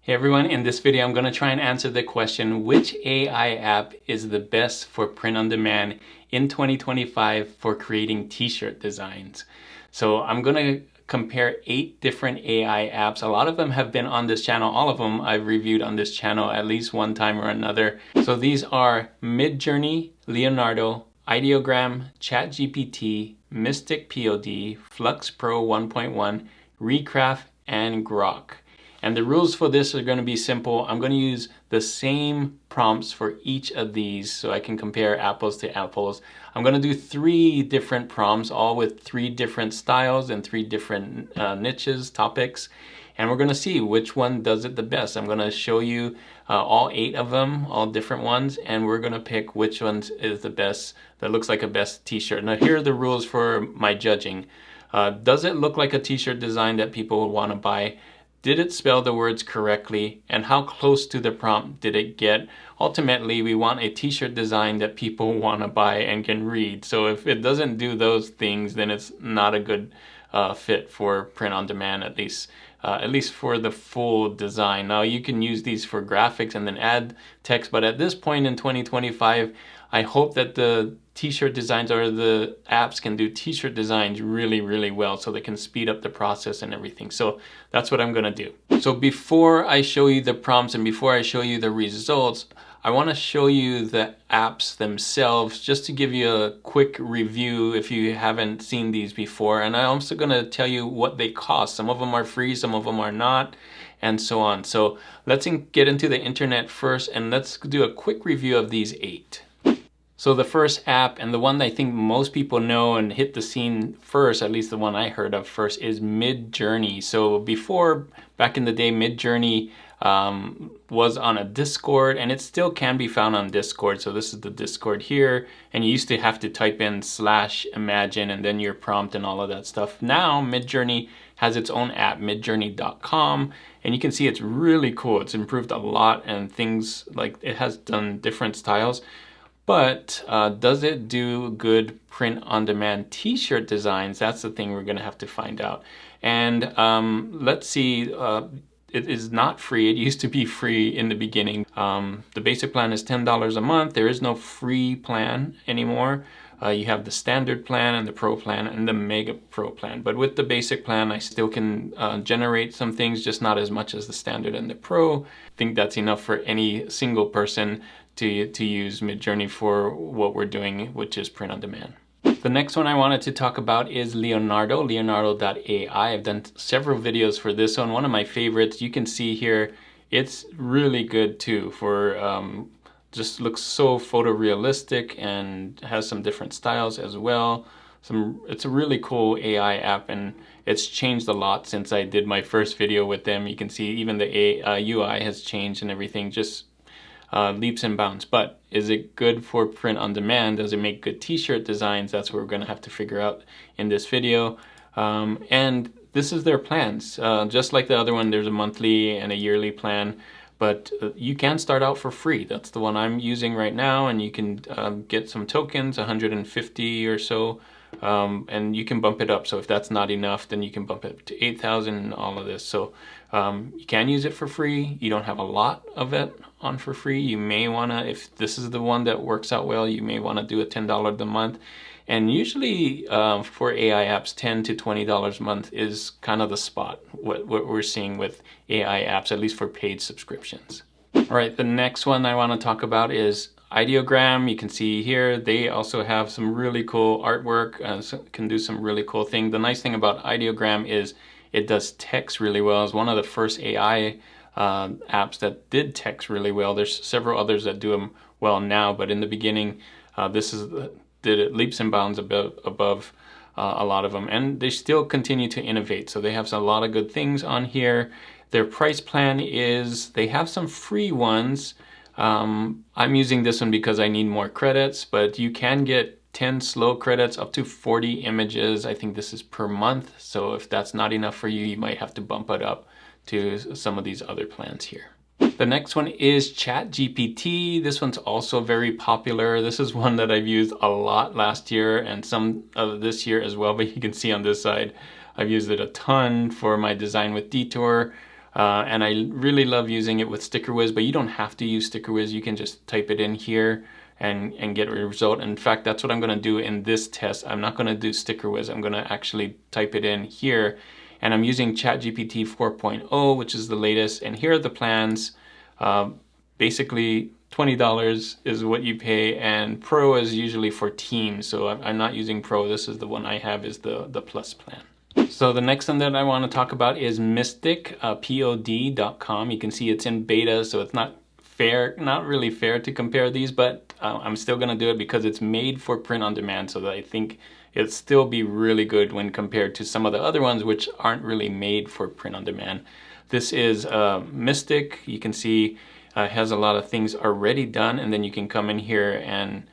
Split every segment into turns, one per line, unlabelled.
Hey everyone, in this video I'm going to try and answer the question, which AI app is the best for print on demand in 2025 for creating t-shirt designs? So I'm going to compare 8 different AI apps. A lot of them have been on this channel. All of them I've reviewed on this channel at least one time or another. So these are Midjourney, Leonardo, Ideogram, ChatGPT, Mystic POD, Flux Pro 1.1, Recraft, and Grok. And the rules for this are going to be simple. I'm going to use the same prompts for each of these so I can compare apples to apples. I'm going to do 3 different prompts, all with 3 different styles and 3 different niches, topics. And we're going to see which one does it the best. I'm going to show you all 8 of them, all different ones, and we're going to pick which one is the best, that looks like a best t-shirt. Now here are the rules for my judging. Does it look like a t-shirt design that people would want to buy? Did it spell the words correctly? And how close to the prompt did it get? Ultimately, we want a t-shirt design that people want to buy and can read. So if it doesn't do those things, then it's not a good fit for print on demand, at least for the full design. Now you can use these for graphics and then add text, but at this point in 2025, I hope that the t-shirt designs or the apps can do t-shirt designs really, really well so they can speed up the process and everything. So that's what I'm gonna do. So before I show you the prompts and before I show you the results, I want to show you the apps themselves just to give you a quick review if you haven't seen these before. And I'm also going to tell you what they cost. Some of them are free, some of them are not, and so on. So let's get into the internet first and let's do a quick review of these 8. So the first app, and the one that I think most people know and hit the scene first, at least the one I heard of first, is Midjourney. So before, back in the day, Midjourney was on a Discord, and it still can be found on Discord. So this is the Discord here, and you used to have to type in /imagine and then your prompt and all of that stuff. Now Midjourney has its own app, midjourney.com, and you can see it's really cool. It's improved a lot, and things like it has done different styles. But does it do good print-on-demand t-shirt designs? That's the thing we're going to have to find out. And let's see, it is not free. It used to be free in the beginning. The basic plan is $10 a month. There is no free plan anymore. You have the standard plan and the pro plan and the mega pro plan. But with the basic plan, I still can generate some things, just not as much as the standard and the pro. I think that's enough for any single person to use Midjourney for what we're doing, which is print on demand. The next one I wanted to talk about is Leonardo, leonardo.ai. I've done several videos for this one. One of my favorites, you can see here, it's really good too for just looks so photorealistic and has some different styles as well. It's a really cool AI app, and it's changed a lot since I did my first video with them. You can see even the UI has changed and everything, just leaps and bounds. But is it good for print on demand? Does it make good t-shirt designs? That's what we're going to have to figure out in this video. And this is their plans. Just like the other one, there's a monthly and a yearly plan, but you can start out for free. That's the one I'm using right now, and you can get some tokens, 150 or so, and you can bump it up. So if that's not enough, then you can bump it to 8,000 and all of this. So you can use it for free. You don't have a lot of it on for free. You may want to, if this is the one that works out well, you may want to do a $10 a month. And usually for AI apps, $10 to $20 a month is kind of the spot, what we're seeing with AI apps, at least for paid subscriptions. All right, the next one I want to talk about is Ideogram. You can see here, they also have some really cool artwork, can do some really cool things. The nice thing about Ideogram is it does text really well. It's one of the first AI apps that did text really well. There's several others that do them well now, but in the beginning, this did it leaps and bounds above a lot of them, and they still continue to innovate. So they have a lot of good things on here. Their price plan is, they have some free ones. I'm using this one because I need more credits, but you can get 10 slow credits, up to 40 images. I think this is per month. So if that's not enough for you, you might have to bump it up to some of these other plans here. The next one is ChatGPT. This one's also very popular. This is one that I've used a lot last year and some of this year as well, but you can see on this side, I've used it a ton for my design with Detour. And I really love using it with StickerWiz, but you don't have to use StickerWiz. You can just type it in here and get a result. In fact, that's what I'm going to do in this test. I'm not going to do StickerWiz. I'm going to actually type it in here. And I'm using ChatGPT 4.0, which is the latest. And here are the plans. Basically, $20 is what you pay, and Pro is usually for teams. So I'm not using Pro. This is the one I have, is the Plus plan. So the next one that I want to talk about is Mystic, pod.com. You can see it's in beta, so it's not really fair to compare these, but I'm still going to do it because it's made for print on demand, so that I think it'll still be really good when compared to some of the other ones which aren't really made for print on demand. This is Mystic. You can see it has a lot of things already done, and then you can come in here and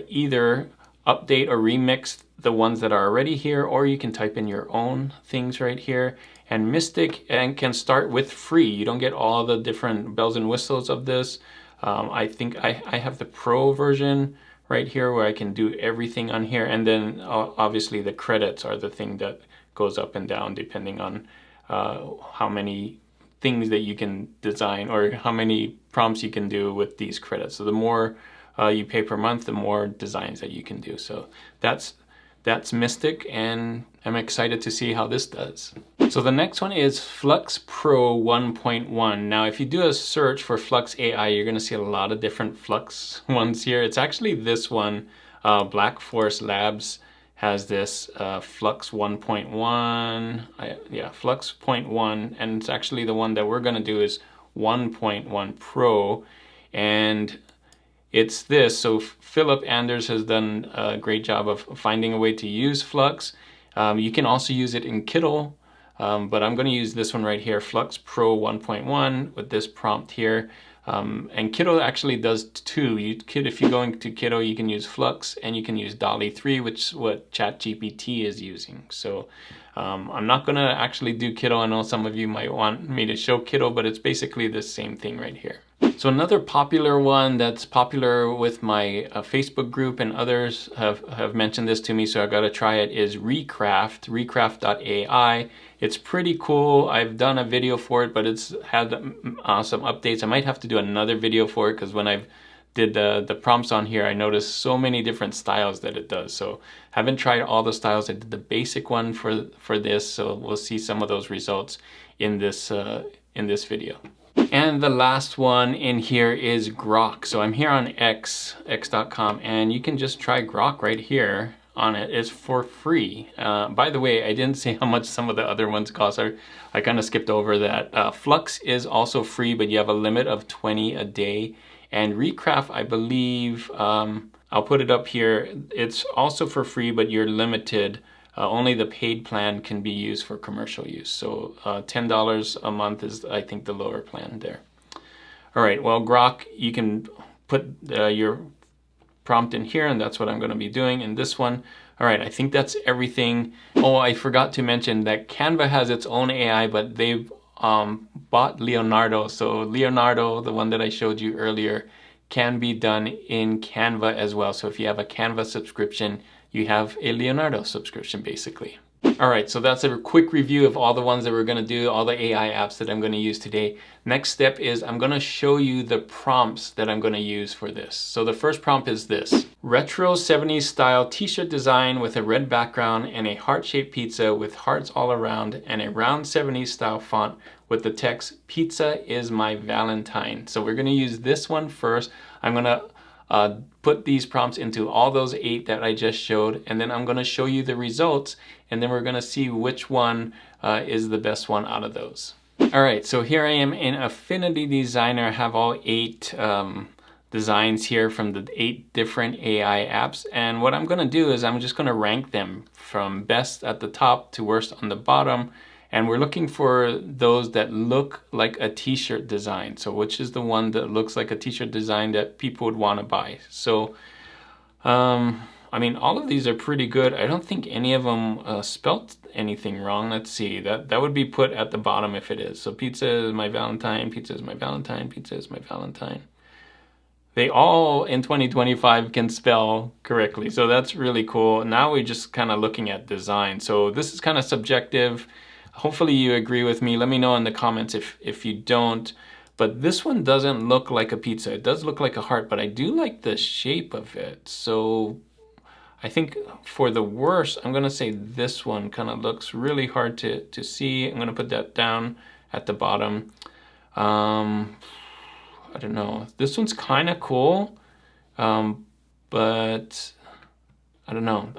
either update or remix the ones that are already here, or you can type in your own things right here. And Mystic can start with free. You don't get all the different bells and whistles of this. I think I have the Pro version right here where I can do everything on here, and then obviously the credits are the thing that goes up and down depending on how many things that you can design or how many prompts you can do with these credits. So the more you pay per month, the more designs that you can do. So that's Mystic, and I'm excited to see how this does. So the next one is Flux Pro 1.1. Now, if you do a search for Flux AI, you're going to see a lot of different Flux ones here. It's actually this one, Black Forest Labs has this Flux 1.1. Yeah, Flux 0.1, and it's actually the one that we're going to do is 1.1 Pro, and it's this. So Philip Anders has done a great job of finding a way to use Flux. You can also use it in Kittle, but I'm going to use this one right here, Flux Pro 1.1, with this prompt here. And Kittle actually does too. If you go into Kittle, you can use Flux, and you can use DALL-E 3, which is what ChatGPT is using. So I'm not going to actually do Kittle. I know some of you might want me to show Kittle, but it's basically the same thing right here. So another popular one that's popular with my Facebook group, and others have mentioned this to me, so I got to try it, is recraft.ai. It's pretty cool. I've done a video for it, but it's had some updates. I might have to do another video for it because when I've did the prompts on here, I noticed so many different styles that it does. So haven't tried all the styles. I did the basic one for this, so we'll see some of those results in this video. And the last one in here is Grok. So I'm here on x.com, and you can just try Grok right here on it. It's for free. By the way, I didn't say how much some of the other ones cost. I kind of skipped over that. Flux is also free, but you have a limit of 20 a day. And Recraft, I believe, I'll put it up here. It's also for free, but you're limited. Only the paid plan can be used for commercial use. So $10 a month is, I think, the lower plan there. All right, well, Grok, you can put your prompt in here, and that's what I'm going to be doing in this one. All right, I think that's everything. Oh, I forgot to mention that Canva has its own AI, but they've bought Leonardo. So Leonardo, the one that I showed you earlier, can be done in Canva as well. So if you have a Canva subscription, you have a Leonardo subscription basically. All right, so that's a quick review of all the ones that we're going to do, all the AI apps that I'm going to use today. Next step is I'm going to show you the prompts that I'm going to use for this. So the first prompt is this: retro 70s style t-shirt design with a red background and a heart-shaped pizza with hearts all around and a round 70s style font with the text, "Pizza is my Valentine." So we're going to use this one first. I'm going to put these prompts into all those 8 that I just showed, and then I'm going to show you the results, and then we're going to see which one is the best one out of those. All right, so here I am in Affinity Designer. I have all 8 designs here from the 8 different AI apps, and what I'm going to do is I'm just going to rank them from best at the top to worst on the bottom. And we're looking for those that look like a t-shirt design. So which is the one that looks like a t-shirt design that people would want to buy? So, I mean, all of these are pretty good. I don't think any of them spelt anything wrong. Let's see, that would be put at the bottom if it is. So pizza is my Valentine, pizza is my Valentine, pizza is my Valentine. They all in 2025 can spell correctly. So that's really cool. Now we're just kind of looking at design. So this is kind of subjective. Hopefully you agree with me. Let me know in the comments if you don't. But this one doesn't look like a pizza. It does look like a heart, but I do like the shape of it. So I think for the worst, I'm gonna say this one kind of looks really hard to see. I'm gonna put that down at the bottom. I don't know. This one's kind of cool, but I don't know.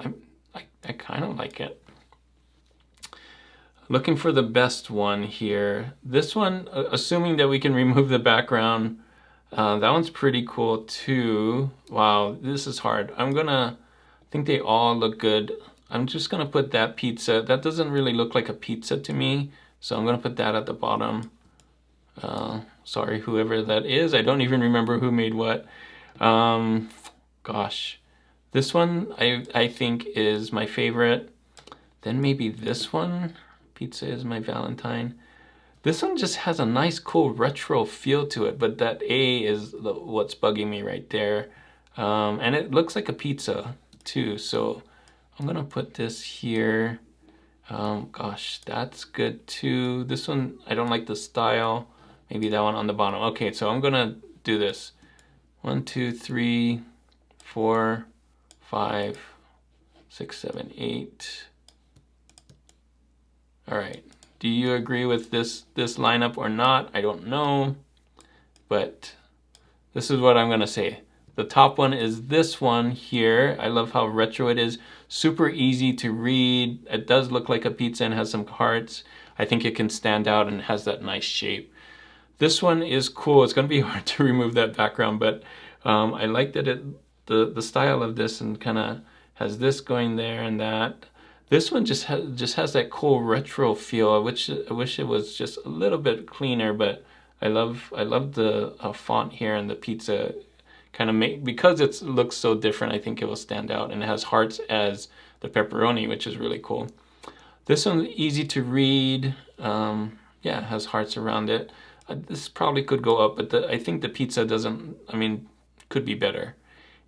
I kind of like it. Looking for the best one here. This one, assuming that we can remove the background, that one's pretty cool too. Wow, this is hard. I think they all look good. I'm just gonna put that pizza. That doesn't really look like a pizza to me, so I'm gonna put that at the bottom. Sorry, whoever that is. I don't even remember who made what. Gosh, this one I think is my favorite. Then maybe this one. Pizza is my Valentine. This one just has a nice, cool retro feel to it, but that A is what's bugging me right there. And it looks like a pizza too, so I'm gonna put this here. Gosh, that's good too. This one, I don't like the style. Maybe that one on the bottom. Okay, so I'm gonna do this. 1, 2, 3, 4, 5, 6, 7, 8. All right, do you agree with this lineup or not? I don't know, but this is what I'm gonna say. The top one is this one here. I love how retro it is. Super easy to read. It does look like a pizza and has some hearts. I think it can stand out and has that nice shape. This one is cool. It's gonna be hard to remove that background, but I like that the style of this and kind of has this going there and that. This one just has that cool retro feel. I wish it was just a little bit cleaner, but I love the font here and the pizza kind of because it looks so different. I think it will stand out, and it has hearts as the pepperoni, which is really cool. This one's easy to read. Yeah, it has hearts around it. This probably could go up, but I think the pizza doesn't. I mean, could be better.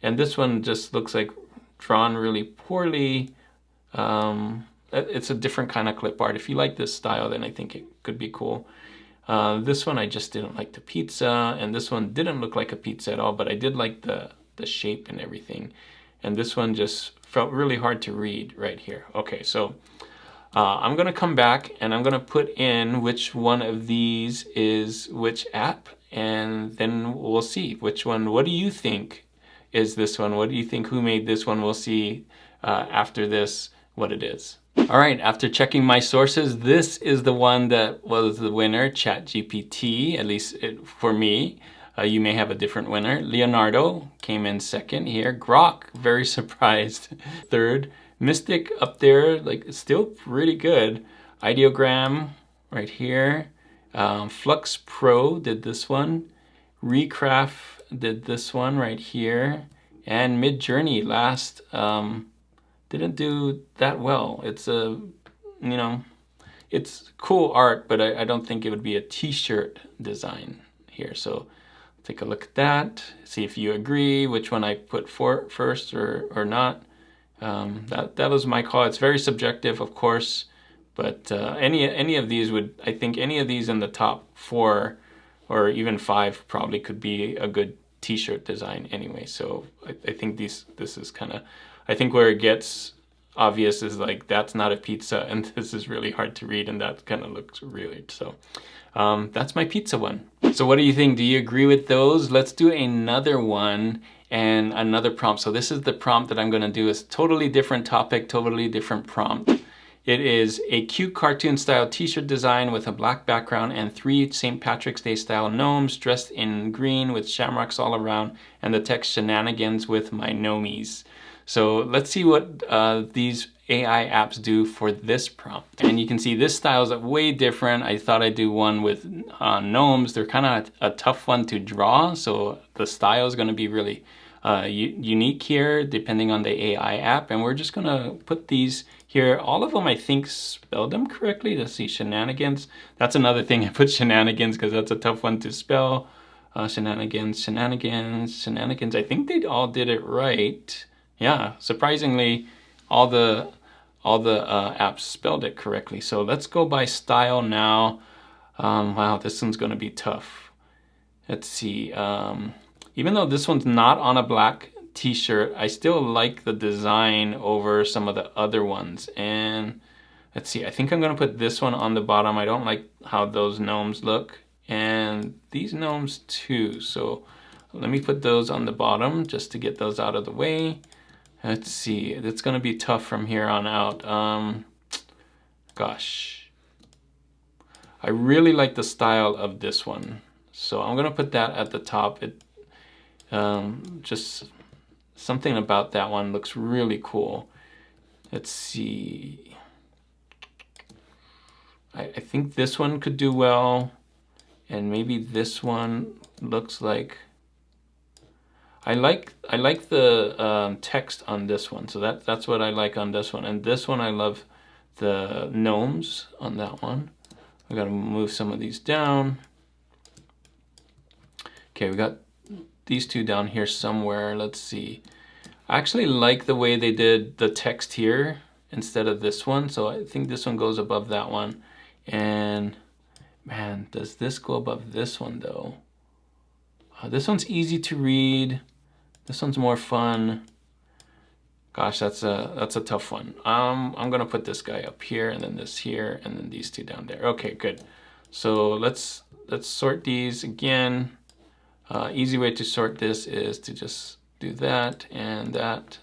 And this one just looks like drawn really poorly. It's a different kind of clip art. If you like this style, then I think it could be cool. This one I just didn't like the pizza, and this one didn't look like a pizza at all, but I did like the shape and everything. And this one just felt really hard to read right here. Okay, so I'm gonna come back and I'm gonna put in which one of these is which app, and then we'll see which one. What do you think is this one? What do you think, who made this one? We'll see after this what it is. All right, after checking my sources, this is the one that was the winner, ChatGPT, at least for me. You may have a different winner. Leonardo came in second here. Grok, very surprised, third. Mystic up there, like still pretty good. Ideogram right here. Flux Pro did this one. Recraft did this one right here. And Midjourney last didn't do that well. It's it's cool art, but I don't think it would be a t-shirt design here. So take a look at that. See if you agree which one I put first or not. That was my call. It's very subjective, of course, but any of these I think any of these in the top 4 or even 5 probably could be a good t-shirt design anyway. So I think this is kind of, I think where it gets obvious is like that's not a pizza and this is really hard to read and that kind of looks weird. So that's my pizza one. So what do you think? Do you agree with those? Let's do another one and another prompt. So this is the prompt that I'm going to do. It's totally different topic, totally different prompt. It is a cute cartoon style t-shirt design with a black background and 3 St. Patrick's Day style gnomes dressed in green with shamrocks all around, and the text shenanigans with my gnomies. So let's see what these AI apps do for this prompt. And you can see this style is way different. I thought I'd do one with gnomes. They're kind of a tough one to draw, so the style is going to be really unique here depending on the AI app. And we're just going to put these here. All of them, I think, spelled them correctly. Let's see, shenanigans. That's another thing. I put shenanigans because that's a tough one to spell. Shenanigans. I think they all did it right. Yeah, surprisingly, all the all the apps spelled it correctly. So let's go by style now. Wow, this one's gonna be tough. Let's see. Even though this one's not on a black t-shirt, I still like the design over some of the other ones. And let's see, I think I'm gonna put this one on the bottom. I don't like how those gnomes look, and these gnomes too. So let me put those on the bottom just to get those out of the way. Let's see, it's gonna be tough from here on out. Gosh, I really like the style of this one. So I'm gonna put that at the top. It just something about that one looks really cool. Let's see. I think this one could do well, and maybe this one looks like. I like the text on this one, so that's what I like on this one. And this one I love the gnomes on that one. I gotta move some of these down. Okay, we got these two down here somewhere. Let's see. I actually like the way they did the text here instead of this one, so I think this one goes above that one. And man, does this go above this one though? This one's easy to read. This one's more fun. Gosh, that's a tough one. I'm gonna put this guy up here, and then this here, and then these two down there. Okay, good. So let's sort these again. Easy way to sort this is to just do that and that.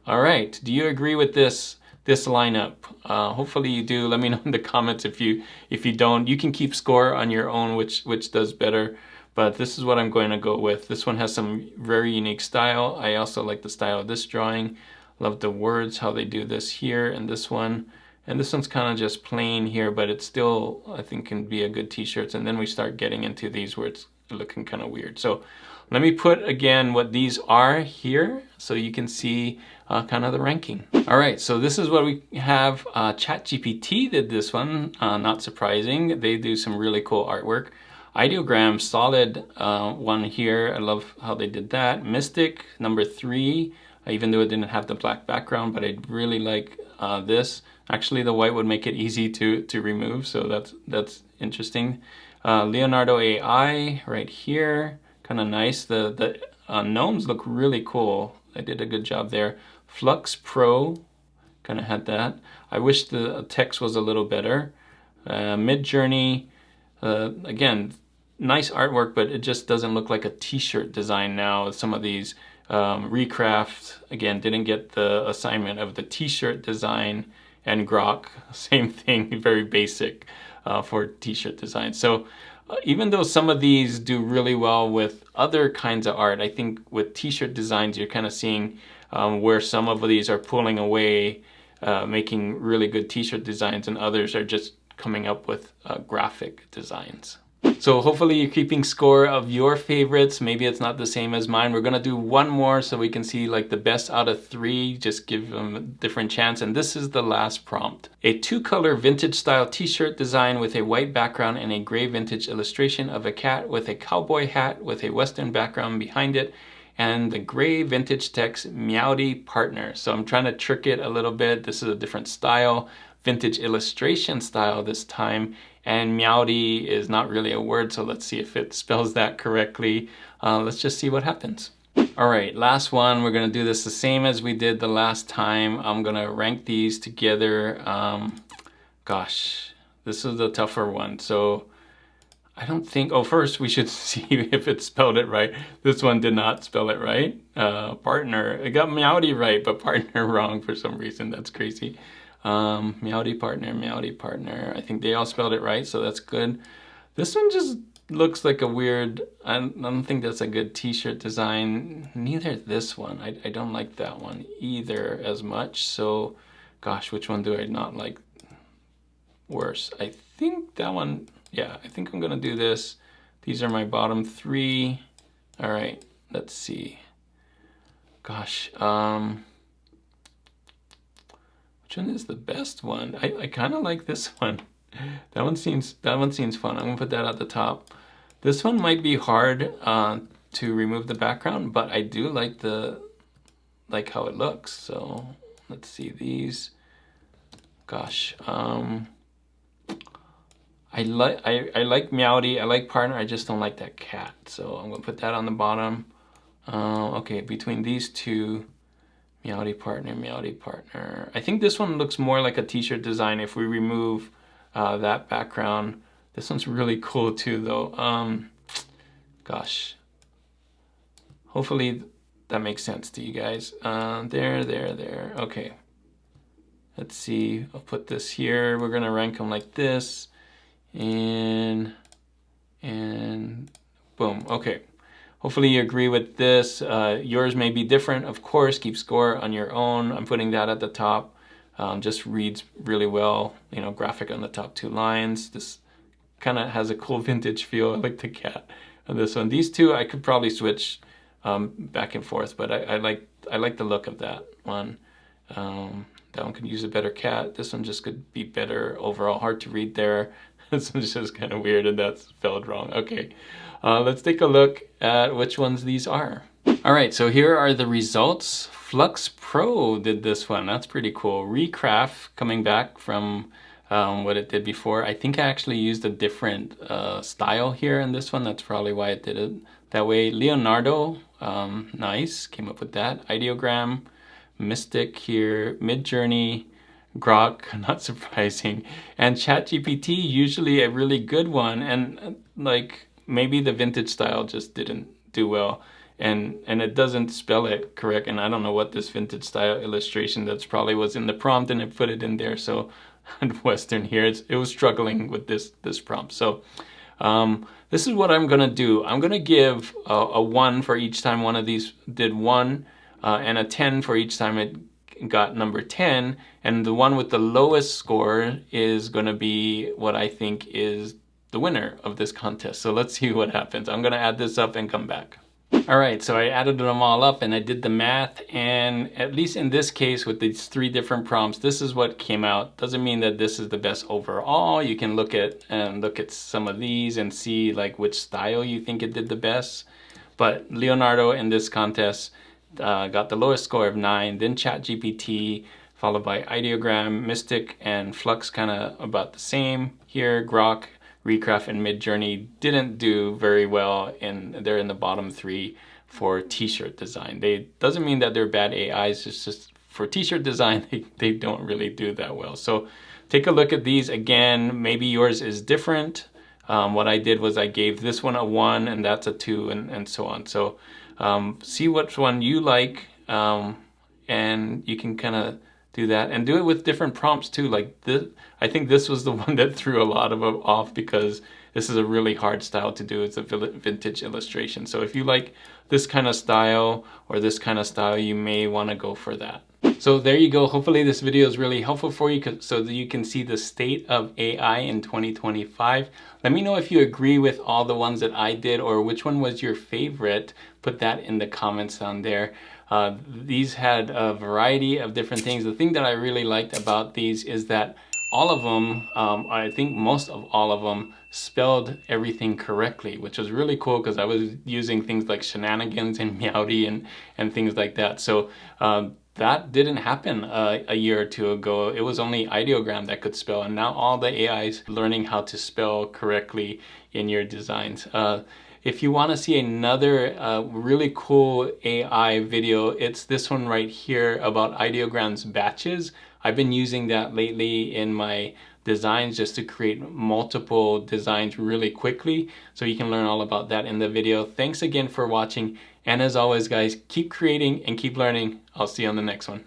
All right. Do you agree with this lineup? Hopefully you do. Let me know in the comments if you don't. You can keep score on your own which does better. But this is what I'm going to go with. This one has some very unique style. I also like the style of this drawing. Love the words, how they do this here and this one. And this one's kind of just plain here, but it still, I think, can be a good t-shirt. And then we start getting into these where it's looking kind of weird. So let me put again what these are here so you can see kind of the ranking. All right, so this is what we have. ChatGPT did this one, not surprising. They do some really cool artwork. Ideogram, solid one here. I love how they did that. Mystic, number 3, even though it didn't have the black background, but I really like this. Actually, the white would make it easy to remove, so that's interesting. Leonardo AI right here, kind of nice. The gnomes look really cool. I did a good job there. Flux Pro, kind of had that. I wish the text was a little better. Midjourney, again, nice artwork, but it just doesn't look like a t-shirt design now. Some of these Recraft, again, didn't get the assignment of the t-shirt design. And Grok, same thing, very basic for t-shirt design. So even though some of these do really well with other kinds of art, I think with t-shirt designs, you're kind of seeing where some of these are pulling away, making really good t-shirt designs, and others are just coming up with graphic designs. So hopefully you're keeping score of your favorites. Maybe it's not the same as mine. We're gonna do one more so we can see like the best out of 3, just give them a different chance. And this is the last prompt. A 2-color vintage style t-shirt design with a white background and a gray vintage illustration of a cat with a cowboy hat with a western background behind it, and the gray vintage text, Meowdy Partner. So I'm trying to trick it a little bit. This is a different style, vintage illustration style this time. And Meowdy is not really a word, so let's see if it spells that correctly. Let's just see what happens. All right, last one. We're gonna do this the same as we did the last time. I'm gonna rank these together. Gosh, this is the tougher one. So I don't think, oh, first we should see if it spelled it right. This one did not spell it right. Partner, it got Meowdy right, but partner wrong for some reason. That's crazy. Meowdy Partner. I think they all spelled it right, so that's good. This one just looks like a weird, I don't think that's a good t-shirt design. Neither this one. I don't like that one either as much. So, gosh, which one do I not like worse? I think that one, yeah, I think I'm gonna do this. These are my bottom 3. All right, let's see. Gosh, which one is the best one? I kind of like this one. That one seems fun. I'm gonna put that at the top. This one might be hard to remove the background, but I do like how it looks. So let's see these. gosh, I like Meowdy, I like Partner, I just don't like that cat. So I'm gonna put that on the bottom. Okay, between these two, Meowdy Partner. I think this one looks more like a t-shirt design if we remove that background. This one's really cool too though. Gosh, hopefully that makes sense to you guys. There. Okay. Let's see, I'll put this here. We're gonna rank them like this. And boom, okay. Hopefully you agree with this. Yours may be different, of course. Keep score on your own. I'm putting that at the top. Just reads really well. You know, graphic on the top 2 lines. This kind of has a cool vintage feel. I like the cat on this one. These two I could probably switch back and forth, but I like the look of that one. That one could use a better cat. This one just could be better overall. Hard to read there. This one's just kind of weird and that's spelled wrong. Okay, let's take a look at which ones these are. All right, so here are the results. Flux Pro did this one. That's pretty cool. Recraft coming back from what it did before. I think I actually used a different style here in this one. That's probably why it did it that way. Leonardo, nice, came up with that. Ideogram, Mystic here, Midjourney, Grok, not surprising, and ChatGPT, usually a really good one, and like maybe the vintage style just didn't do well, and it doesn't spell it correct, and I don't know what this vintage style illustration that's probably was in the prompt and it put it in there. So Western here, it was struggling with this prompt. So this is what I'm gonna do. I'm gonna give a 1 for each time one of these did 1, and a 10 for each time it got number 10, and the one with the lowest score is going to be what I think is the winner of this contest. So let's see what happens. I'm going to add this up and come back. All right, so I added them all up and I did the math, and at least in this case with these 3 different prompts, this is what came out. Doesn't mean that this is the best overall. You can look at some of these and see like which style you think it did the best. But Leonardo in this contest got the lowest score of 9, then ChatGPT, followed by Ideogram, Mystic, and Flux kind of about the same. Here, Grok, Recraft, and Midjourney didn't do very well, and they're in the bottom 3 for t-shirt design. Doesn't mean that they're bad AIs, it's just for t-shirt design, they don't really do that well. So take a look at these again. Maybe yours is different. What I did was I gave this one a 1, and that's a 2, and so on. So see which one you like, and you can kind of do that and do it with different prompts too. Like this, I think this was the one that threw a lot of them off because this is a really hard style to do. It's a vintage illustration. So if you like this kind of style or this kind of style, you may want to go for that. So there you go. Hopefully this video is really helpful for you so that you can see the state of AI in 2025. Let me know if you agree with all the ones that I did or which one was your favorite. Put that in the comments down there. These had a variety of different things. The thing that I really liked about these is that all of them, I think most of all of them, spelled everything correctly, which was really cool because I was using things like shenanigans and Meowdy and things like that. So that didn't happen a year or 2 ago. It was only Ideogram that could spell, and now all the AIs learning how to spell correctly in your designs. If you want to see another really cool AI video, it's this one right here about Ideogram's batches. I've been using that lately in my designs just to create multiple designs really quickly. So you can learn all about that in the video. Thanks again for watching. And as always, guys, keep creating and keep learning. I'll see you on the next one.